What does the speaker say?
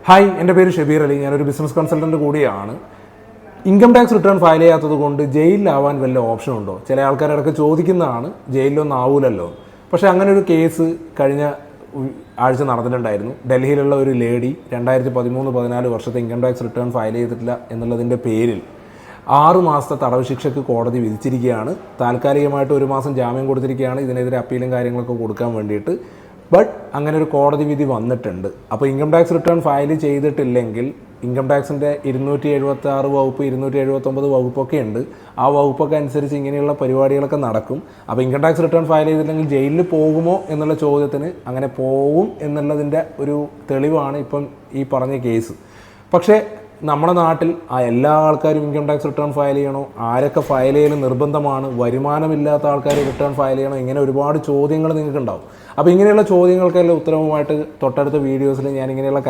Hi, എൻ്റെ പേര് ഷബീർ അലി. ഞാനൊരു ബിസിനസ് കൺസൾട്ടൻറ്റ് കൂടിയാണ്. ഇൻകം ടാക്സ് റിട്ടേൺ ഫയൽ ചെയ്യാത്തത് കൊണ്ട് ജയിലിലാവാൻ വല്ല ഓപ്ഷൻ ഉണ്ടോ? ചില ആൾക്കാരൊക്കെ ചോദിക്കുന്നതാണ്, ജയിലിലൊന്നും ആവൂലല്ലോ. പക്ഷേ അങ്ങനെ ഒരു കേസ് കഴിഞ്ഞ ആഴ്ച നടന്നിട്ടുണ്ടായിരുന്നു. ഡൽഹിയിലുള്ള ഒരു ലേഡി 2013-14 വർഷത്തെ ഇൻകം ടാക്സ് റിട്ടേൺ ഫയൽ ചെയ്തിട്ടില്ല എന്നുള്ളതിൻ്റെ പേരിൽ 6 മാസത്തെ തടവ് ശിക്ഷയ്ക്ക് കോടതി വിധിച്ചിരിക്കുകയാണ്. താൽക്കാലികമായിട്ട് 1 മാസം ജാമ്യം കൊടുത്തിരിക്കുകയാണ്, ഇതിനെതിരെ അപ്പീലും കാര്യങ്ങളൊക്കെ കൊടുക്കാൻ വേണ്ടിയിട്ട്. ബട്ട് അങ്ങനെ ഒരു കോടതി വിധി വന്നിട്ടുണ്ട്. അപ്പോൾ ഇൻകം ടാക്സ് റിട്ടേൺ ഫയൽ ചെയ്തിട്ടില്ലെങ്കിൽ ഇൻകം ടാക്സിൻ്റെ 276 വകുപ്പ് 279 വകുപ്പൊക്കെ ഉണ്ട്. ആ വകുപ്പൊക്കെ അനുസരിച്ച് ഇങ്ങനെയുള്ള പരിപാടികളൊക്കെ നടക്കും. അപ്പോൾ ഇൻകം ടാക്സ് റിട്ടേൺ ഫയൽ ചെയ്തിട്ടില്ലെങ്കിൽ ജയിലിൽ പോകുമോ എന്നുള്ള ചോദ്യത്തിന് അങ്ങനെ പോകും എന്നുള്ളതിൻ്റെ ഒരു തെളിവാണ് ഇപ്പം ഈ പറഞ്ഞ കേസ്. പക്ഷേ നമ്മുടെ നാട്ടിൽ എല്ലാ ആൾക്കാരും ഇൻകം ടാക്സ് റിട്ടേൺ ഫയൽ ചെയ്യണോ? ആരൊക്കെ ഫയൽ ചെയ്യൽ നിർബന്ധമാണ്? വരുമാനമില്ലാത്ത ആൾക്കാർ റിട്ടേൺ ഫയൽ ചെയ്യണോ? ഇങ്ങനെ ഒരുപാട് ചോദ്യങ്ങൾ നിങ്ങൾക്ക് ഉണ്ടാവും. അപ്പോൾ ഇങ്ങനെയുള്ള ചോദ്യങ്ങൾക്കെല്ലാം ഉത്തരവുമായിട്ട് തൊട്ടടുത്ത വീഡിയോസിൽ ഞാൻ ഇങ്ങനെയുള്ള